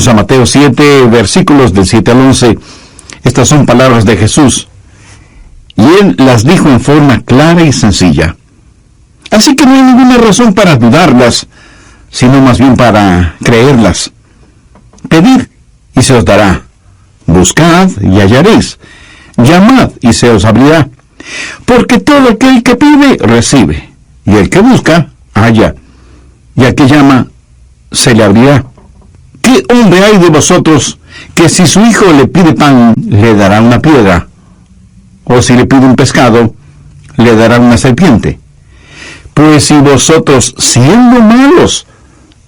a Mateo 7, versículos del 7 al 11. Estas son palabras de Jesús, y Él las dijo en forma clara y sencilla. Así que no hay ninguna razón para dudarlas, sino más bien para creerlas. Pedid, y se os dará. Buscad, y hallaréis. Llamad, y se os abrirá. Porque todo aquel que pide, recibe. Y el que busca, halla. Y al que llama, se le abrirá. ¿Qué hombre hay de vosotros que si su hijo le pide pan, le dará una piedra? O si le pide un pescado, le dará una serpiente? Pues si vosotros, siendo malos,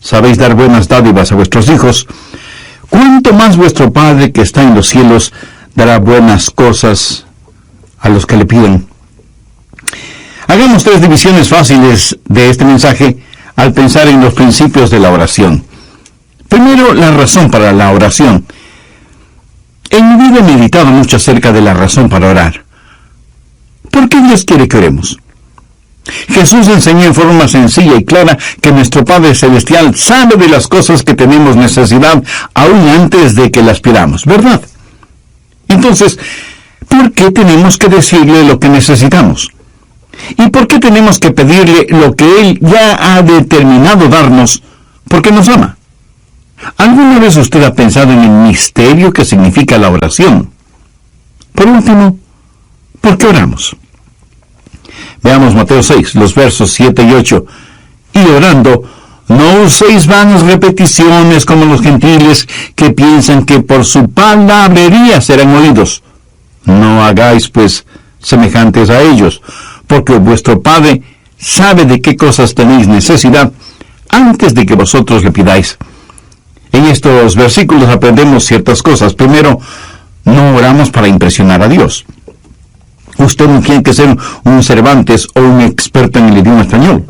sabéis dar buenas dádivas a vuestros hijos, ¿cuánto más vuestro Padre que está en los cielos dará buenas cosas a los que le piden? Hagamos 3 divisiones fáciles de este mensaje al pensar en los principios de la oración. Primero, la razón para la oración. En mi vida he meditado mucho acerca de la razón para orar. ¿Por qué Dios quiere que oremos? Jesús enseñó en forma sencilla y clara que nuestro Padre Celestial sabe de las cosas que tenemos necesidad aún antes de que las pidamos, ¿verdad? Entonces, ¿por qué tenemos que decirle lo que necesitamos? ¿Y por qué tenemos que pedirle lo que Él ya ha determinado darnos? Porque nos ama. ¿Alguna vez usted ha pensado en el misterio que significa la oración? Por último, ¿por qué oramos? Veamos Mateo 6, los versos 7 y 8. Y orando, no uséis vanas repeticiones como los gentiles que piensan que por su palabrería serán oídos. No hagáis, pues, semejantes a ellos, porque vuestro Padre sabe de qué cosas tenéis necesidad antes de que vosotros le pidáis. En estos versículos aprendemos ciertas cosas. Primero, no oramos para impresionar a Dios. Usted no tiene que ser un Cervantes o un experto en el idioma español.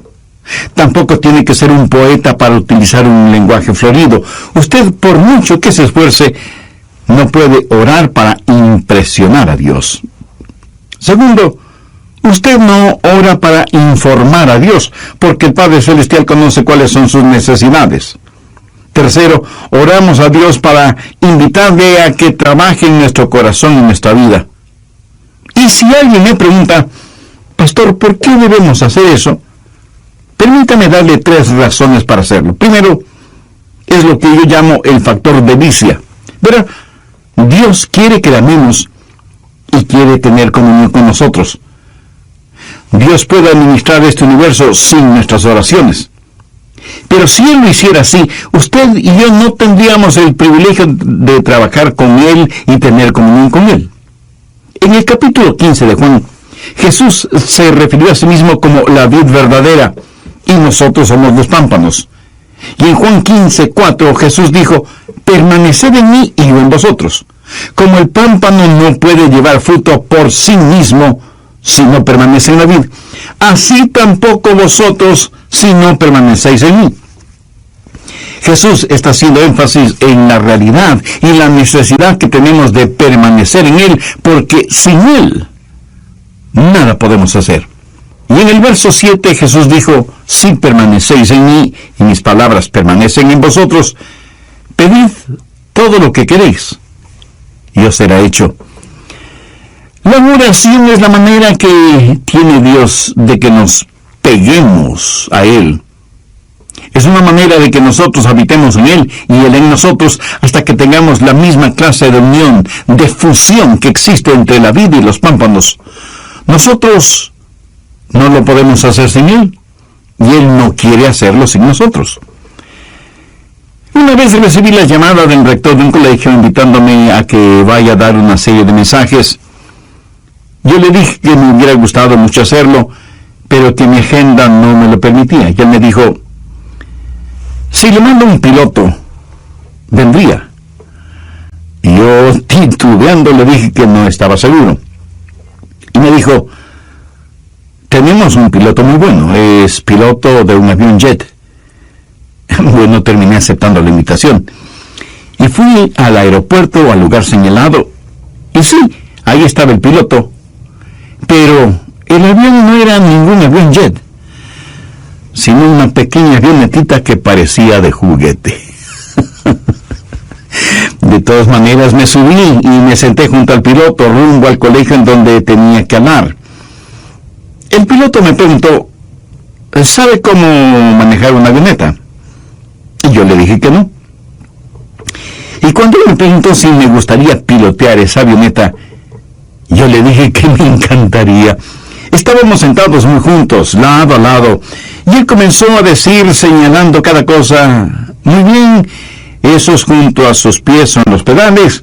Tampoco tiene que ser un poeta para utilizar un lenguaje florido. Usted, por mucho que se esfuerce, no puede orar para impresionar a Dios. Segundo, usted no ora para informar a Dios, porque el Padre Celestial conoce cuáles son sus necesidades. Tercero, oramos a Dios para invitarle a que trabaje en nuestro corazón y en nuestra vida. Y si alguien me pregunta, pastor, ¿por qué debemos hacer eso? Permítame darle 3 razones para hacerlo. Primero, es lo que yo llamo el factor delicia. Verá, Dios quiere que le amemos y quiere tener comunión con nosotros. Dios puede administrar este universo sin nuestras oraciones. Pero si Él lo hiciera así, usted y yo no tendríamos el privilegio de trabajar con Él y tener comunión con Él. En el capítulo 15 de Juan, Jesús se refirió a sí mismo como la vid verdadera, y nosotros somos los pámpanos. Y en Juan 15:4 Jesús dijo, permaneced en mí y yo en vosotros. Como el pámpano no puede llevar fruto por sí mismo si no permanece en la vid, así tampoco vosotros si no permanecéis en mí. Jesús está haciendo énfasis en la realidad y la necesidad que tenemos de permanecer en Él, porque sin Él nada podemos hacer. Y en el verso 7 Jesús dijo, si permanecéis en mí y mis palabras permanecen en vosotros, pedid todo lo que queréis y os será hecho. La oración es la manera que tiene Dios de que nos peguemos a Él. Es una manera de que nosotros habitemos en Él y Él en nosotros hasta que tengamos la misma clase de unión, de fusión que existe entre la vid y los pámpanos. Nosotros no lo podemos hacer sin Él y Él no quiere hacerlo sin nosotros. Una vez recibí la llamada del rector de un colegio invitándome a que vaya a dar una serie de mensajes. Yo le dije que me hubiera gustado mucho hacerlo, pero que mi agenda no me lo permitía. Y él me dijo, si le mando un piloto, vendría. Y yo, titubeando, le dije que no estaba seguro. Y me dijo, tenemos un piloto muy bueno, es piloto de un avión jet. Bueno, terminé aceptando la invitación. Y fui al aeropuerto, al lugar señalado, y sí, ahí estaba el piloto. Pero el avión no era ningún avión jet, sino una pequeña avionetita que parecía de juguete. todas maneras me subí y me senté junto al piloto rumbo al colegio en donde tenía que hablar. El piloto me preguntó, ¿sabe cómo manejar una avioneta? Y yo le dije que no. Y cuando él me preguntó si me gustaría pilotear esa avioneta, yo le dije que me encantaría. Estábamos sentados muy juntos, lado a lado, y él comenzó a decir, señalando cada cosa, muy bien, esos junto a sus pies son los pedales,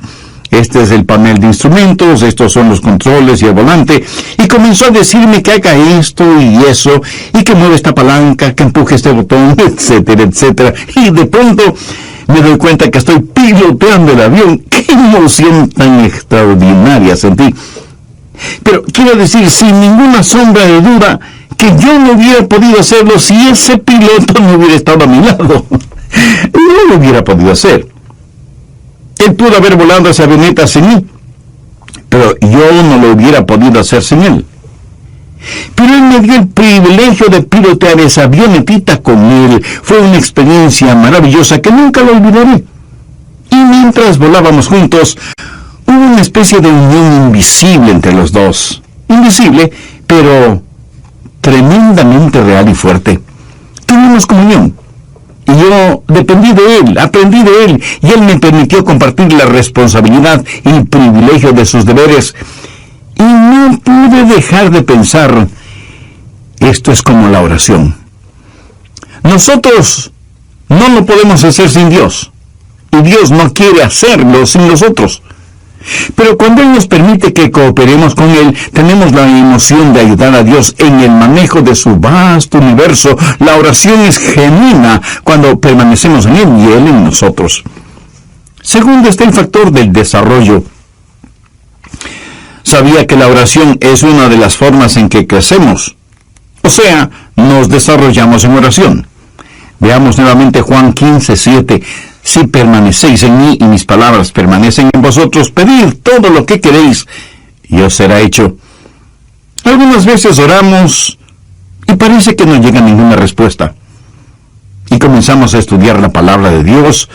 este es el panel de instrumentos, estos son los controles y el volante, y comenzó a decirme que haga esto y eso, y que mueva esta palanca, que empuje este botón, etcétera, etcétera, y de pronto me doy cuenta que estoy piloteando el avión. ¡Qué emoción tan extraordinaria sentí! Pero quiero decir, sin ninguna sombra de duda, que yo no hubiera podido hacerlo si ese piloto no hubiera estado a mi lado. No lo hubiera podido hacer. Él pudo haber volado esa avioneta sin mí, pero yo no lo hubiera podido hacer sin él. Pero él me dio el privilegio de pilotear esa avionetita con él. Fue una experiencia maravillosa que nunca lo olvidaré. Y mientras volábamos juntos, hubo una especie de unión invisible entre los dos. Invisible, pero tremendamente real y fuerte. Tuvimos comunión. Y yo dependí de él, aprendí de él, y él me permitió compartir la responsabilidad y el privilegio de sus deberes. Y no pude dejar de pensar, esto es como la oración. Nosotros no lo podemos hacer sin Dios, y Dios no quiere hacerlo sin nosotros. Pero cuando Él nos permite que cooperemos con Él, tenemos la emoción de ayudar a Dios en el manejo de su vasto universo. La oración es genuina cuando permanecemos en Él y Él en nosotros. Segundo está el factor del desarrollo. Sabía que la oración es una de las formas en que crecemos. O sea, nos desarrollamos en oración. Veamos nuevamente Juan 15:7. Si permanecéis en mí y mis palabras permanecen en vosotros, pedid todo lo que queréis y os será hecho. Algunas veces oramos y parece que no llega ninguna respuesta. Y comenzamos a estudiar la palabra de Dios,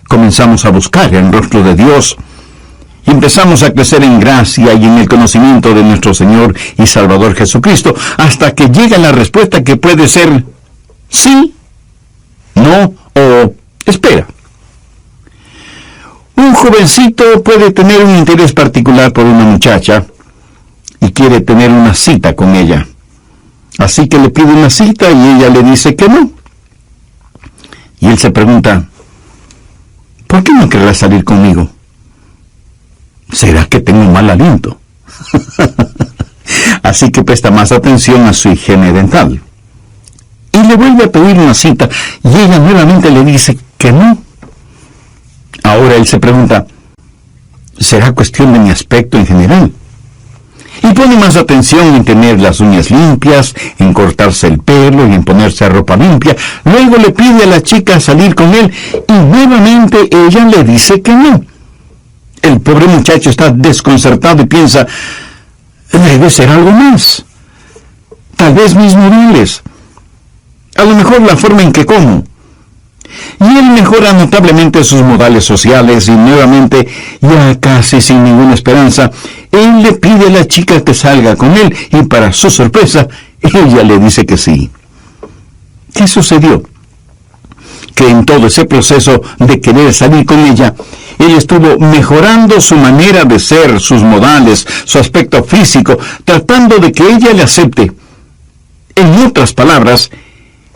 comenzamos a buscar el rostro de Dios, y empezamos a crecer en gracia y en el conocimiento de nuestro Señor y Salvador Jesucristo, hasta que llega la respuesta que puede ser sí, no o espera. Un jovencito puede tener un interés particular por una muchacha y quiere tener una cita con ella. Así que le pide una cita y ella le dice que no. Y él se pregunta, ¿por qué no querrás salir conmigo? ¿Será que tengo mal aliento? Así que presta más atención a su higiene dental. Y le vuelve a pedir una cita y ella nuevamente le dice que no. Ahora él se pregunta, ¿será cuestión de mi aspecto en general? Y pone más atención en tener las uñas limpias, en cortarse el pelo y en ponerse ropa limpia. Luego le pide a la chica salir con él y nuevamente ella le dice que no. El pobre muchacho está desconcertado y piensa, debe ser algo más. Tal vez mis modales. A lo mejor la forma en que como. Y él mejora notablemente sus modales sociales y nuevamente, ya casi sin ninguna esperanza, él le pide a la chica que salga con él y para su sorpresa, ella le dice que sí. ¿Qué sucedió? Que en todo ese proceso de querer salir con ella, él estuvo mejorando su manera de ser, sus modales, su aspecto físico, tratando de que ella le acepte. En otras palabras,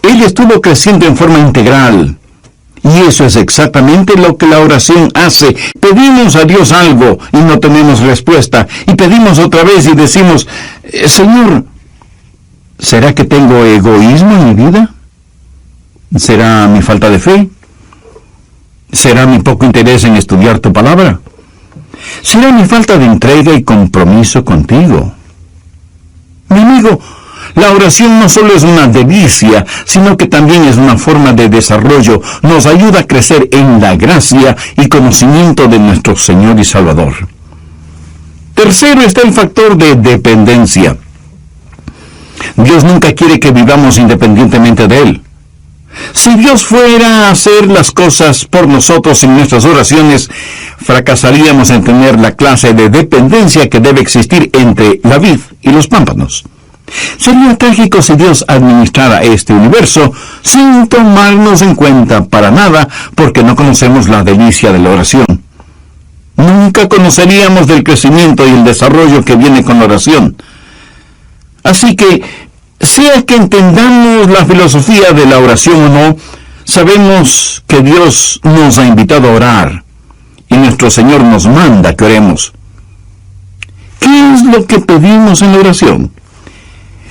él estuvo creciendo en forma integral. Y eso es exactamente lo que la oración hace. Pedimos a Dios algo y no tenemos respuesta. Y pedimos otra vez y decimos, Señor, ¿será que tengo egoísmo en mi vida? ¿Será mi falta de fe? ¿Será mi poco interés en estudiar tu palabra? ¿Será mi falta de entrega y compromiso contigo? Mi amigo, la oración no solo es una delicia, sino que también es una forma de desarrollo. Nos ayuda a crecer en la gracia y conocimiento de nuestro Señor y Salvador. Tercero está el factor de dependencia. Dios nunca quiere que vivamos independientemente de Él. Si Dios fuera a hacer las cosas por nosotros en nuestras oraciones, fracasaríamos en tener la clase de dependencia que debe existir entre la vid y los pámpanos. Sería trágico si Dios administrara este universo sin tomarnos en cuenta para nada, porque no conocemos la delicia de la oración. Nunca conoceríamos del crecimiento y el desarrollo que viene con la oración. Así que, sea que entendamos la filosofía de la oración o no, sabemos que Dios nos ha invitado a orar y nuestro Señor nos manda que oremos. ¿Qué es lo que pedimos en la oración?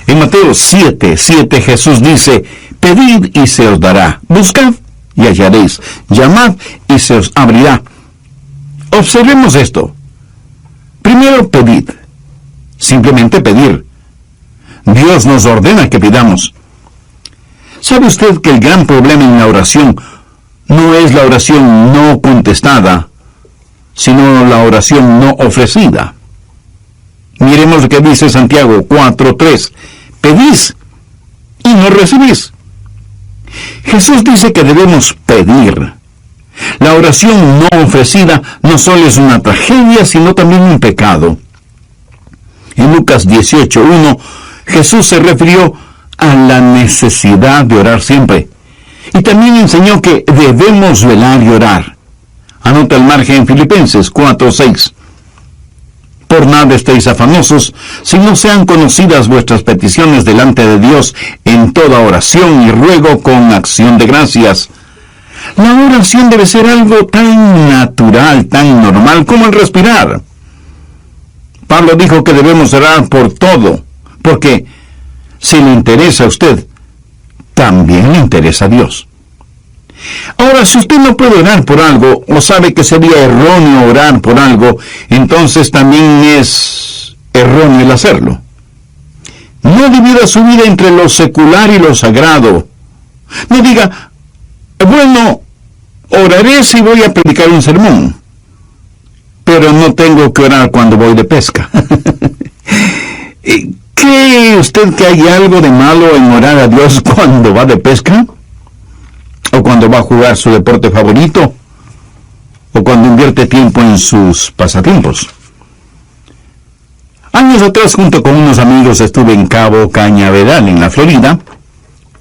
En Mateo 7:7 Jesús dice: pedid y se os dará, buscad y hallaréis, llamad y se os abrirá. Observemos esto. Primero, pedid. Simplemente pedir. Dios nos ordena que pidamos. ¿Sabe usted que el gran problema en la oración no es la oración no contestada, sino la oración no ofrecida? Miremos lo que dice Santiago 4:3. Pedís y no recibís. Jesús dice que debemos pedir. La oración no ofrecida no solo es una tragedia, sino también un pecado. En Lucas 18:1, Jesús se refirió a la necesidad de orar siempre. Y también enseñó que debemos velar y orar. Anota el margen en Filipenses 4:6. Por nada estéis afanosos, si no sean conocidas vuestras peticiones delante de Dios en toda oración y ruego con acción de gracias. La oración debe ser algo tan natural, tan normal como el respirar. Pablo dijo que debemos orar por todo, porque si le interesa a usted, también le interesa a Dios. Ahora, si usted no puede orar por algo, o sabe que sería erróneo orar por algo, entonces también es erróneo el hacerlo. No divida su vida entre lo secular y lo sagrado. No diga: bueno, oraré si voy a predicar un sermón, pero no tengo que orar cuando voy de pesca. ¿Cree usted que hay algo de malo en orar a Dios cuando va de pesca? ¿O cuando va a jugar su deporte favorito? ¿O cuando invierte tiempo en sus pasatiempos? Años atrás, junto con unos amigos, estuve en Cabo Cañaveral, en la Florida.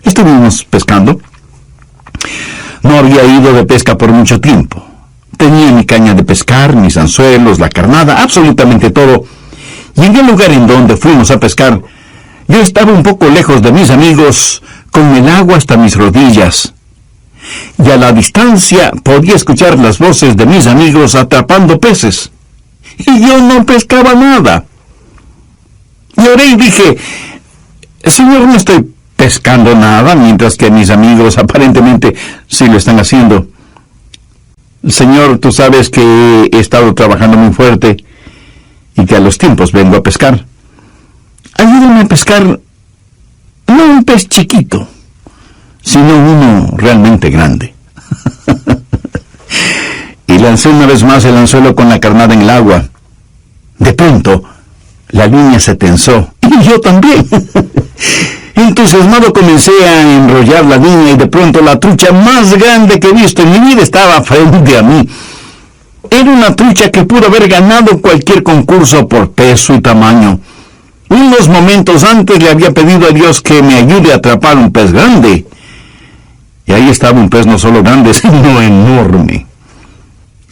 Estuvimos pescando. No había ido de pesca por mucho tiempo. Tenía mi caña de pescar, mis anzuelos, la carnada, absolutamente todo. Y en el lugar en donde fuimos a pescar, yo estaba un poco lejos de mis amigos, con el agua hasta mis rodillas. Y a la distancia podía escuchar las voces de mis amigos atrapando peces. Y yo no pescaba nada. Y oré y dije: Señor, no estoy pescando nada, mientras que mis amigos aparentemente sí lo están haciendo. Señor, tú sabes que he estado trabajando muy fuerte y que a los tiempos vengo a pescar. Ayúdame a pescar, no un pez chiquito, sino uno realmente grande. Y lancé una vez más el anzuelo con la carnada en el agua. De pronto, la línea se tensó, y yo también. Entusiasmado comencé a enrollar la línea y de pronto la trucha más grande que he visto en mi vida estaba frente a mí. Era una trucha que pudo haber ganado cualquier concurso por peso y tamaño. Unos momentos antes le había pedido a Dios que me ayude a atrapar un pez grande. Y ahí estaba un pez no solo grande, sino enorme.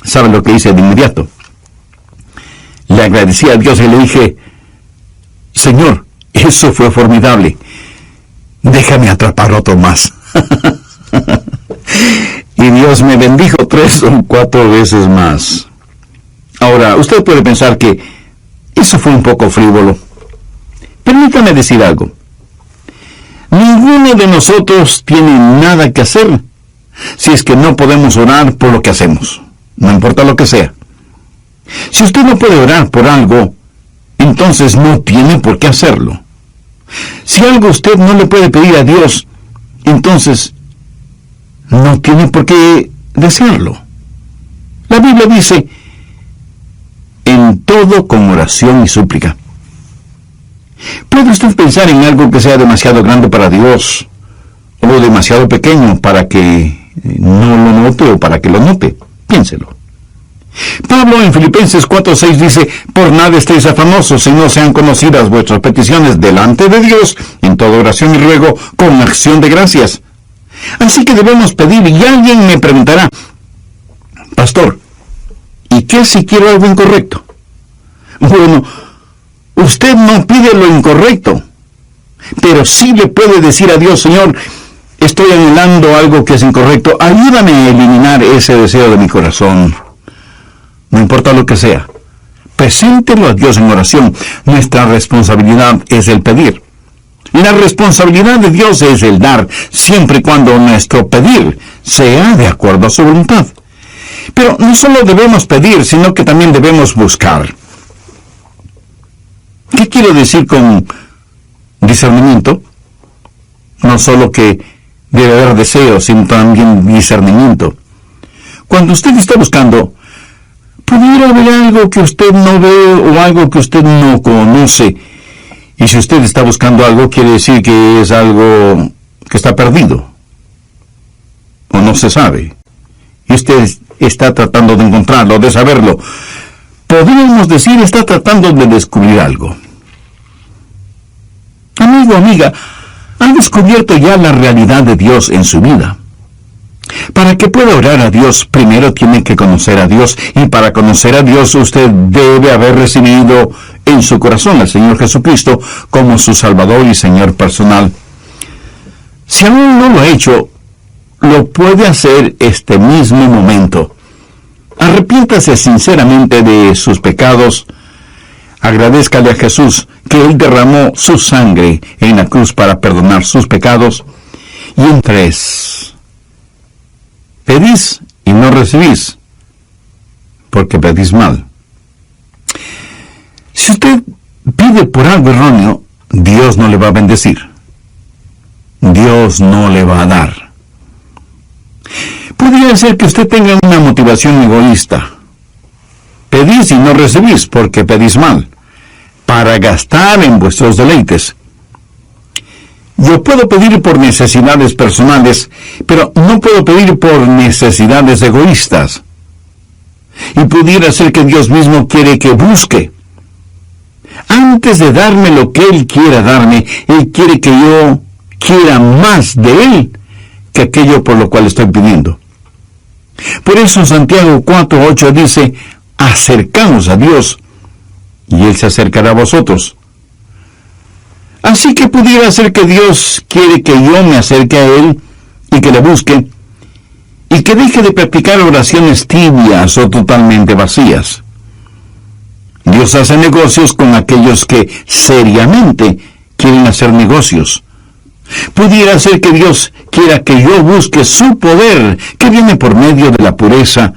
¿Sabe lo que hice de inmediato? Le agradecí a Dios y le dije: Señor, eso fue formidable. Déjame atrapar otro más. Y Dios me bendijo 3 o 4 veces más. Ahora, usted puede pensar que eso fue un poco frívolo. Permítame decir algo. Ninguno de nosotros tiene nada que hacer si es que no podemos orar por lo que hacemos, no importa lo que sea. Si usted no puede orar por algo, entonces no tiene por qué hacerlo. Si algo usted no le puede pedir a Dios, entonces no tiene por qué desearlo. La Biblia dice: en todo con oración y súplica. ¿Puede usted pensar en algo que sea demasiado grande para Dios o demasiado pequeño para que no lo note o para que lo note? Piénselo. Pablo en Filipenses 4:6 dice: por nada estéis afanosos, si no sean conocidas vuestras peticiones delante de Dios, en toda oración y ruego, con acción de gracias. Así que debemos pedir, y alguien me preguntará: pastor, ¿y qué si quiero algo incorrecto? Bueno, usted no pide lo incorrecto, pero sí le puede decir a Dios: Señor, estoy anhelando algo que es incorrecto, ayúdame a eliminar ese deseo de mi corazón. No importa lo que sea, preséntelo a Dios en oración. Nuestra responsabilidad es el pedir. La responsabilidad de Dios es el dar, siempre y cuando nuestro pedir sea de acuerdo a su voluntad. Pero no solo debemos pedir, sino que también debemos buscar. ¿Qué quiero decir con discernimiento? No solo que debe haber deseo, sino también discernimiento. Cuando usted está buscando, pudiera haber algo que usted no ve o algo que usted no conoce. Y si usted está buscando algo, quiere decir que es algo que está perdido o no se sabe. Y usted está tratando de encontrarlo, de saberlo. Podríamos decir, está tratando de descubrir algo. Amigo, amiga, ¿ha descubierto ya la realidad de Dios en su vida? Para que pueda orar a Dios, primero tiene que conocer a Dios, y para conocer a Dios usted debe haber recibido en su corazón al Señor Jesucristo como su Salvador y Señor personal. Si aún no lo ha hecho, lo puede hacer este mismo momento. Arrepiéntase sinceramente de sus pecados. Agradézcale a Jesús que Él derramó su sangre en la cruz para perdonar sus pecados. Y en 3. Pedís y no recibís, porque pedís mal. Si usted pide por algo erróneo, Dios no le va a bendecir. Dios no le va a dar. Podría ser que usted tenga una motivación egoísta. Pedís y no recibís, porque pedís mal, para gastar en vuestros deleites. Yo puedo pedir por necesidades personales, pero no puedo pedir por necesidades egoístas. Y pudiera ser que Dios mismo quiere que busque. Antes de darme lo que Él quiera darme, Él quiere que yo quiera más de Él que aquello por lo cual estoy pidiendo. Por eso Santiago 4:8 dice: acercaos a Dios, y Él se acercará a vosotros. Así que pudiera ser que Dios quiere que yo me acerque a Él y que le busque, y que deje de practicar oraciones tibias o totalmente vacías. Dios hace negocios con aquellos que seriamente quieren hacer negocios. Pudiera ser que Dios quiera que yo busque su poder, que viene por medio de la pureza,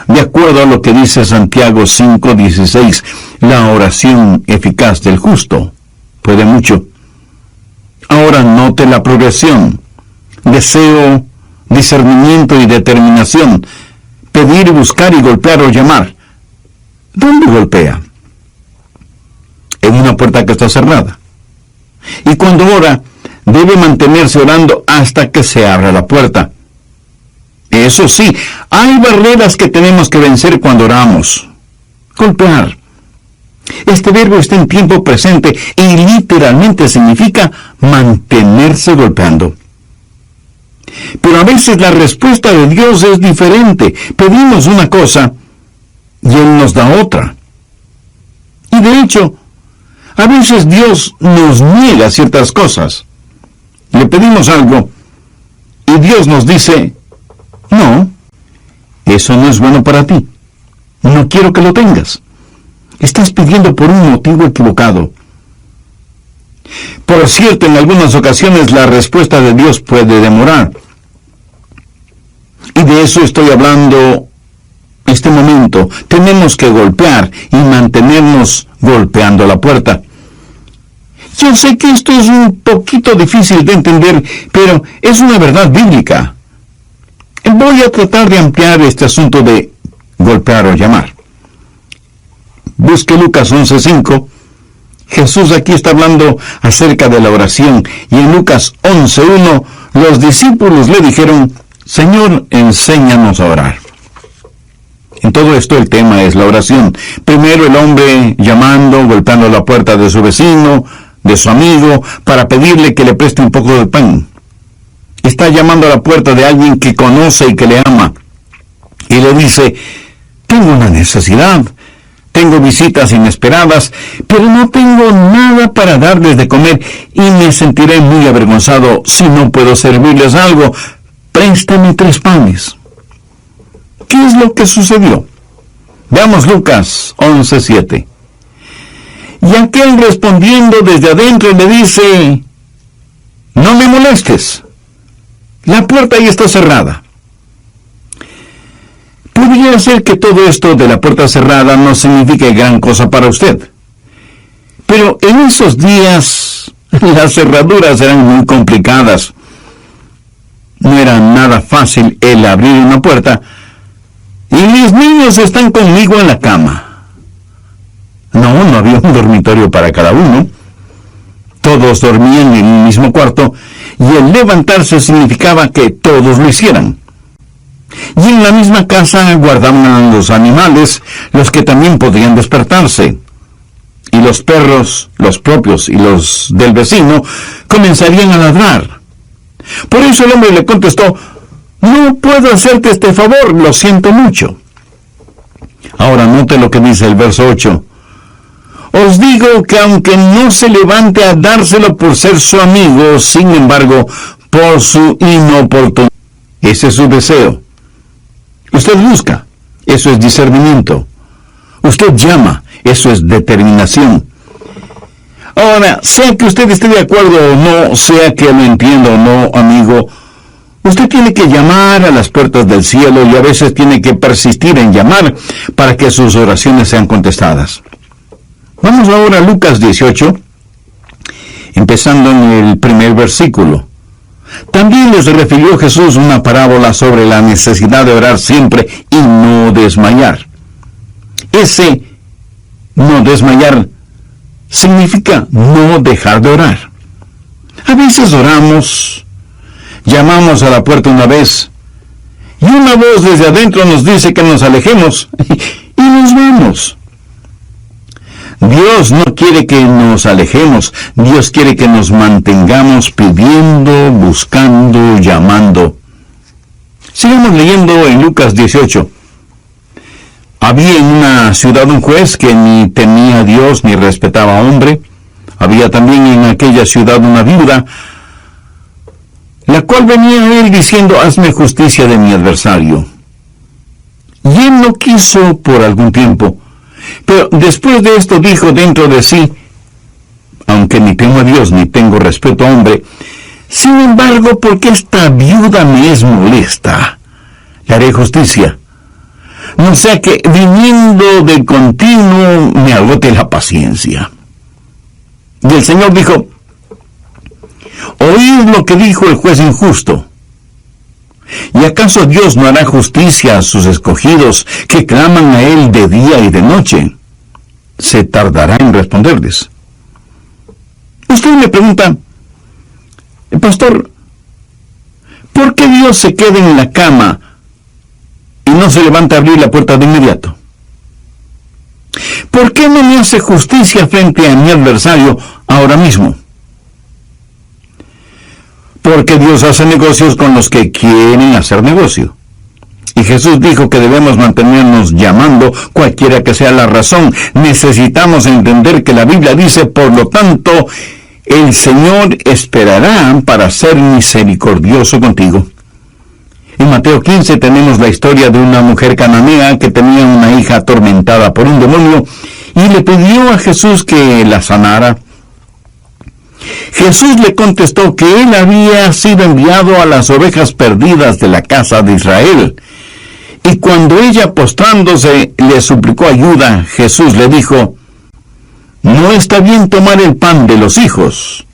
de acuerdo a lo que dice Santiago 5:16, la oración eficaz del justo puede mucho. Ahora note la progresión: deseo, discernimiento y determinación, pedir, buscar y golpear o llamar. ¿Dónde golpea? En una puerta que está cerrada. Y cuando ora, debe mantenerse orando hasta que se abra la puerta. Eso sí, hay barreras que tenemos que vencer cuando oramos. Golpear. Este verbo está en tiempo presente y literalmente significa mantenerse golpeando. Pero a veces la respuesta de Dios es diferente. Pedimos una cosa y Él nos da otra. Y de hecho, a veces Dios nos niega ciertas cosas. Le pedimos algo y Dios nos dice: no, eso no es bueno para ti. No quiero que lo tengas. Estás pidiendo por un motivo equivocado. Por cierto, en algunas ocasiones la respuesta de Dios puede demorar. Y de eso estoy hablando este momento. Tenemos que golpear y mantenernos golpeando la puerta. Yo sé que esto es un poquito difícil de entender, pero es una verdad bíblica. Voy a tratar de ampliar este asunto de golpear o llamar. Busque Lucas 11:5. Jesús aquí está hablando acerca de la oración, y en Lucas 11:1 los discípulos le dijeron: Señor, enséñanos a orar. En todo esto el tema es la oración. Primero el hombre llamando, golpeando la puerta de su vecino, de su amigo, para pedirle que le preste un poco de pan. Está llamando a la puerta de alguien que conoce y que le ama. Y le dice, tengo una necesidad, tengo visitas inesperadas, pero no tengo nada para darles de comer y me sentiré muy avergonzado si no puedo servirles algo. Préstame 3 panes. ¿Qué es lo que sucedió? Veamos Lucas 11:7. Y aquel respondiendo desde adentro le dice, no me molestes, la puerta ya está cerrada. Podría ser que todo esto de la puerta cerrada no signifique gran cosa para usted. Pero en esos días las cerraduras eran muy complicadas. No era nada fácil el abrir una puerta. Y mis niños están conmigo en la cama. No había un dormitorio para cada uno. Todos dormían en el mismo cuarto y el levantarse significaba que todos lo hicieran. Y en la misma casa guardaban a los animales, los que también podían despertarse. Y los perros, los propios y los del vecino, comenzarían a ladrar. Por eso el hombre le contestó, no puedo hacerte este favor, lo siento mucho. Ahora note lo que dice el verso 8. Os digo que aunque no se levante a dárselo por ser su amigo, sin embargo, por su inoportunidad. Ese es su deseo. Usted busca, eso es discernimiento. Usted llama, eso es determinación. Ahora, sea que usted esté de acuerdo o no, sea que lo entienda o no, amigo, usted tiene que llamar a las puertas del cielo y a veces tiene que persistir en llamar para que sus oraciones sean contestadas. Vamos ahora a Lucas 18, empezando en el primer versículo. También les refirió Jesús una parábola sobre la necesidad de orar siempre y no desmayar. Ese no desmayar significa no dejar de orar. A veces oramos, llamamos a la puerta una vez, y una voz desde adentro nos dice que nos alejemos, y nos vamos. Dios no quiere que nos alejemos, Dios quiere que nos mantengamos pidiendo, buscando, llamando. Sigamos leyendo en Lucas 18. Había en una ciudad un juez que ni temía a Dios ni respetaba a hombre. Había también en aquella ciudad una viuda, la cual venía a él diciendo, hazme justicia de mi adversario. Y él no quiso por algún tiempo. Pero después de esto dijo dentro de sí, aunque ni temo a Dios ni tengo respeto a hombre, sin embargo, porque esta viuda me es molesta, le haré justicia. No sea que viniendo de continuo me agote la paciencia. Y el Señor dijo, oíd lo que dijo el juez injusto. ¿Y acaso Dios no hará justicia a sus escogidos que claman a Él de día y de noche? Se tardará en responderles. Usted me pregunta, pastor, ¿por qué Dios se queda en la cama y no se levanta a abrir la puerta de inmediato? ¿Por qué no me hace justicia frente a mi adversario ahora mismo? Porque Dios hace negocios con los que quieren hacer negocio. Y Jesús dijo que debemos mantenernos llamando, cualquiera que sea la razón. Necesitamos entender que la Biblia dice, por lo tanto, el Señor esperará para ser misericordioso contigo. En Mateo 15 tenemos la historia de una mujer cananea que tenía una hija atormentada por un demonio y le pidió a Jesús que la sanara. Jesús le contestó que él había sido enviado a las ovejas perdidas de la casa de Israel. Y cuando ella postrándose le suplicó ayuda, Jesús le dijo, no está bien tomar el pan de los hijos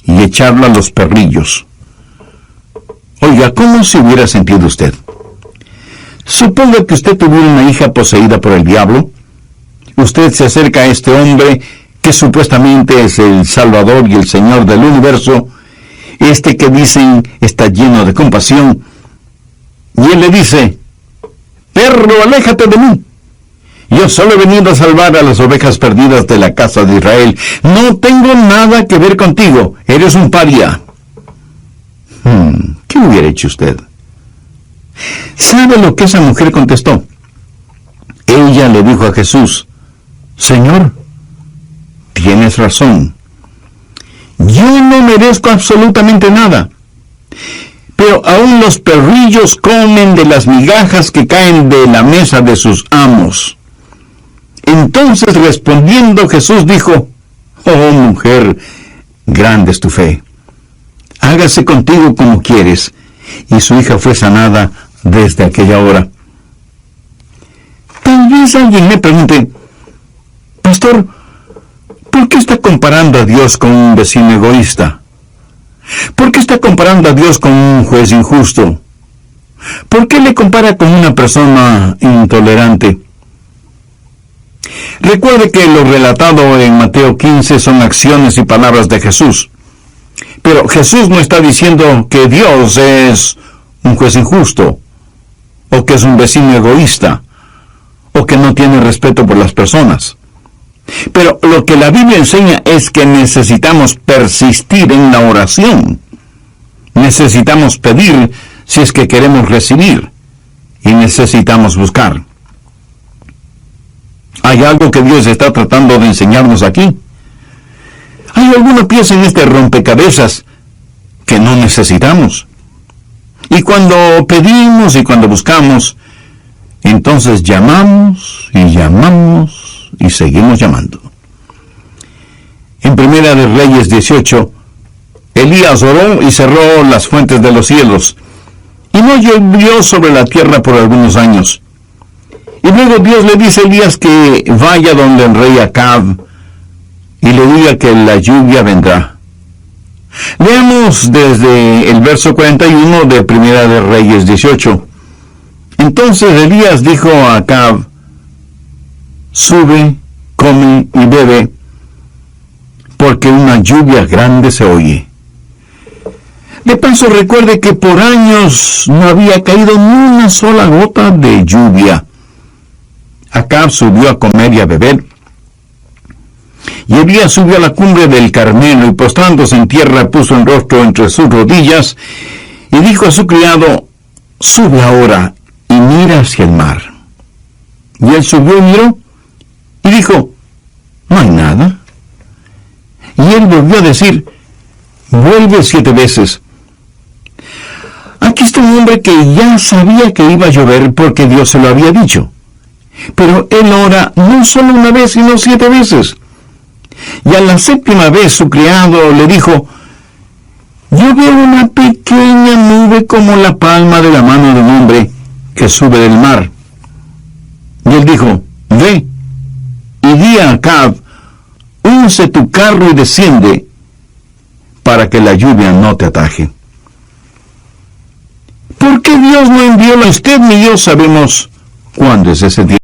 y echarlo a los perrillos. Oiga, ¿cómo se hubiera sentido usted? Suponga que usted tuviera una hija poseída por el diablo. Usted se acerca a este hombre que supuestamente es el Salvador y el Señor del universo, este que dicen está lleno de compasión, y él le dice, perro, aléjate de mí. Yo solo he venido a salvar a las ovejas perdidas de la casa de Israel. No tengo nada que ver contigo. Eres un paria. ¿Qué hubiera hecho usted? ¿Sabe lo que esa mujer contestó? Ella le dijo a Jesús: Señor, tienes razón. Yo no merezco absolutamente nada. Pero aún los perrillos comen de las migajas que caen de la mesa de sus amos. Entonces, respondiendo, Jesús dijo: Oh, mujer, grande es tu fe. Hágase contigo como quieres. Y su hija fue sanada desde aquella hora. Tal vez alguien me pregunte: Pastor, ¿por qué está comparando a Dios con un vecino egoísta? ¿Por qué está comparando a Dios con un juez injusto? ¿Por qué le compara con una persona intolerante? Recuerde que lo relatado en Mateo 15 son acciones y palabras de Jesús. Pero Jesús no está diciendo que Dios es un juez injusto, o que es un vecino egoísta, o que no tiene respeto por las personas. Pero lo que la Biblia enseña es que necesitamos persistir en la oración. Necesitamos pedir si es que queremos recibir, y necesitamos buscar. ¿Hay algo que Dios está tratando de enseñarnos aquí? ¿Hay alguna pieza en este rompecabezas que no necesitamos? Y cuando pedimos y cuando buscamos, entonces llamamos y seguimos llamando. En Primera de Reyes 18, Elías oró y cerró las fuentes de los cielos, y no llovió sobre la tierra por algunos años. Y luego Dios le dice a Elías que vaya donde el rey Acab y le diga que la lluvia vendrá. Leamos desde el verso 41 de Primera de Reyes 18. Entonces Elías dijo a Acab: Sube, come y bebe, porque una lluvia grande se oye. De paso, recuerde que por años no había caído ni una sola gota de lluvia. Acab subió a comer y a beber. Y Elías subió a la cumbre del Carmelo y postrándose en tierra puso el rostro entre sus rodillas y dijo a su criado: Sube ahora y mira hacia el mar. Y él subió y miró y dijo: No hay nada. Y él volvió a decir: Vuelve 7 veces. Aquí está un hombre que ya sabía que iba a llover porque Dios se lo había dicho. Pero él ora no solo una vez, sino 7 veces. Y a la 7ª vez su criado le dijo: Yo veo una pequeña nube como la palma de la mano de un hombre que sube del mar. Y él dijo: Ve y di a Acab: Unce tu carro y desciende, para que la lluvia no te ataje. ¿Por qué Dios no envió? Ni usted ni yo sabemos cuándo es ese día.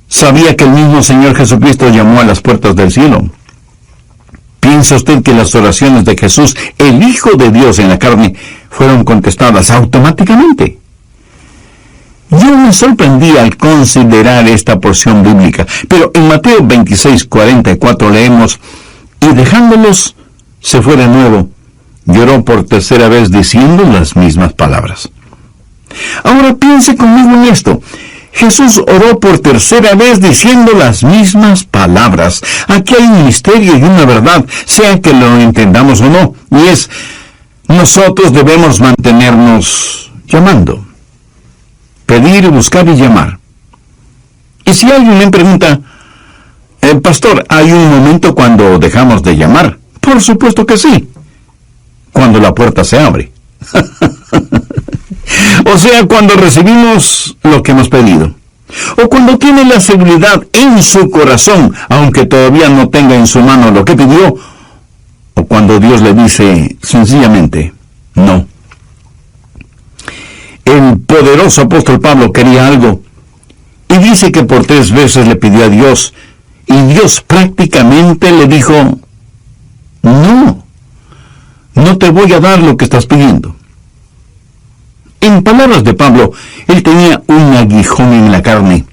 ¿Sabía que el mismo Señor Jesucristo llamó a las puertas del cielo? ¿Piensa usted que las oraciones de Jesús, el Hijo de Dios en la carne, fueron contestadas automáticamente? Yo me sorprendí al considerar esta porción bíblica, pero en Mateo 26:44 leemos: Y dejándolos, se fue de nuevo, lloró por 3ª vez diciendo las mismas palabras. Ahora piense conmigo en esto. Jesús oró por 3ª vez diciendo las mismas palabras. Aquí hay un misterio y una verdad, sea que lo entendamos o no, y es: nosotros debemos mantenernos llamando. pedir, buscar y llamar. Y si alguien me pregunta, pastor, ¿hay un momento cuando dejamos de llamar? Por supuesto que sí, cuando la puerta se abre. O sea, cuando recibimos lo que hemos pedido. O cuando tiene la seguridad en su corazón, aunque todavía no tenga en su mano lo que pidió. O cuando Dios le dice sencillamente, no. El poderoso apóstol Pablo quería algo. Y dice que por 3 veces le pidió a Dios. Y Dios prácticamente le dijo, no te voy a dar lo que estás pidiendo. En palabras de Pablo, él tenía un aguijón en la carne.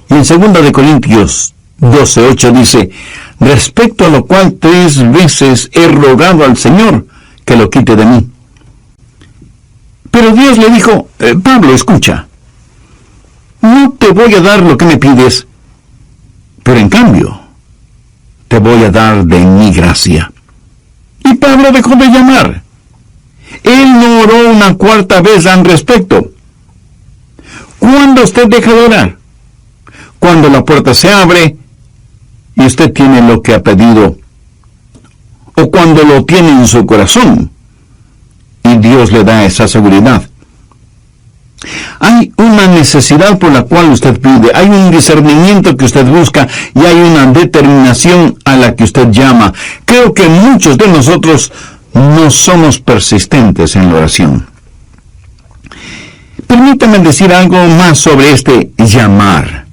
Y en 2 Corintios 12:8 dice, respecto a lo cual 3 veces he rogado al Señor que lo quite de mí. Pero Dios le dijo, Pablo, escucha, no te voy a dar lo que me pides, pero en cambio, te voy a dar de mi gracia. Y Pablo dejó de llamar. Él no oró una 4ª vez al respecto. ¿Cuándo usted deja de orar? Cuando la puerta se abre y usted tiene lo que ha pedido, o cuando lo tiene en su corazón y Dios le da esa seguridad. Hay una necesidad por la cual usted pide, hay un discernimiento que usted busca y hay una determinación a la que usted llama. Creo que muchos de nosotros no somos persistentes en la oración. Permítame decir algo más sobre este llamar.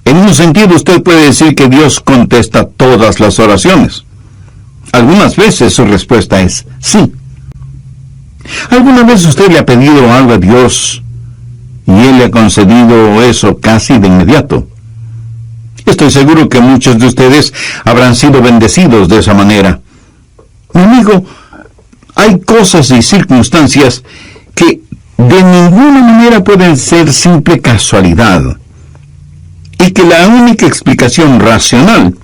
En un sentido, usted puede decir que Dios contesta todas las oraciones. Algunas veces su respuesta es sí. ¿Alguna vez usted le ha pedido algo a Dios y Él le ha concedido eso casi de inmediato? Estoy seguro que muchos de ustedes habrán sido bendecidos de esa manera. Mi amigo, hay cosas y circunstancias que de ninguna manera pueden ser simple casualidad, y que la única explicación racional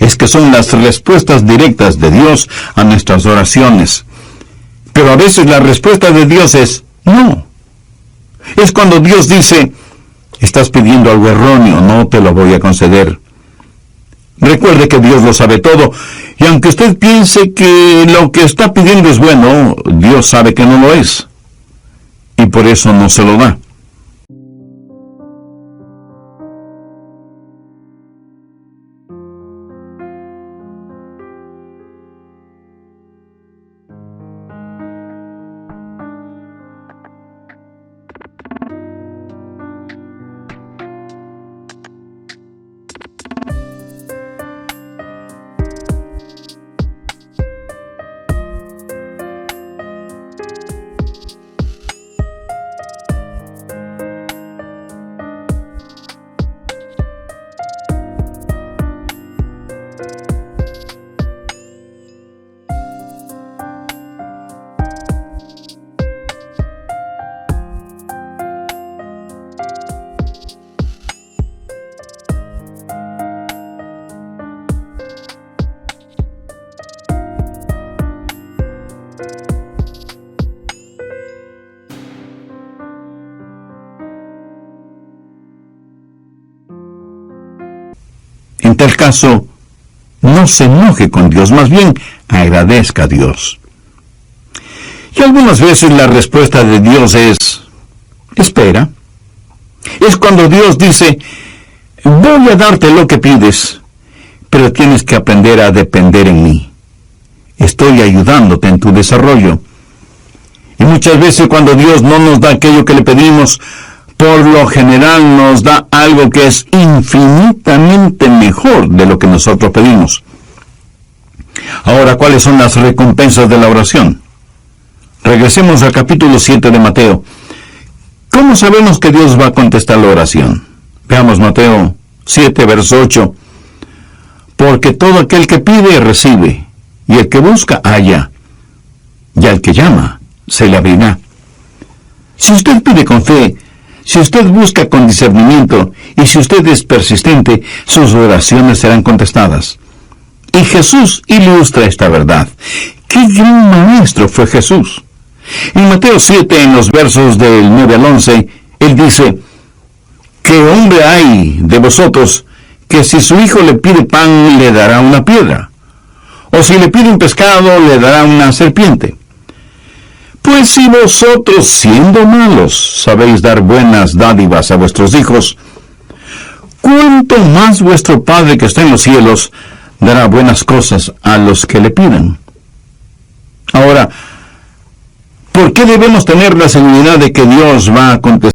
es que son las respuestas directas de Dios a nuestras oraciones. Pero a veces la respuesta de Dios es no. Es cuando Dios dice, estás pidiendo algo erróneo, no te lo voy a conceder. Recuerde que Dios lo sabe todo, y aunque usted piense que lo que está pidiendo es bueno, Dios sabe que no lo es, y por eso no se lo da. En tal caso, no se enoje con Dios, más bien agradezca a Dios. Y algunas veces la respuesta de Dios es, espera. Es cuando Dios dice, voy a darte lo que pides, pero tienes que aprender a depender en mí. Estoy ayudándote en tu desarrollo. Y muchas veces cuando Dios no nos da aquello que le pedimos, por lo general nos da algo que es infinitamente mejor de lo que nosotros pedimos. Ahora, ¿cuáles son las recompensas de la oración? Regresemos al capítulo 7 de Mateo. ¿Cómo sabemos que Dios va a contestar la oración? Veamos Mateo 7, verso 8. Porque todo aquel que pide, recibe, y el que busca, halla, y al que llama, se le abrirá. Si usted pide con fe, si usted busca con discernimiento, y si usted es persistente, sus oraciones serán contestadas. Y Jesús ilustra esta verdad. ¡Qué gran maestro fue Jesús! En Mateo 7, en los versos del 9 al 11, Él dice: ¿Qué hombre hay de vosotros que si su hijo le pide pan le dará una piedra? ¿O si le pide un pescado le dará una serpiente? Pues si vosotros, siendo malos, sabéis dar buenas dádivas a vuestros hijos, ¿cuánto más vuestro Padre que está en los cielos dará buenas cosas a los que le pidan? Ahora, ¿por qué debemos tener la seguridad de que Dios va a contestar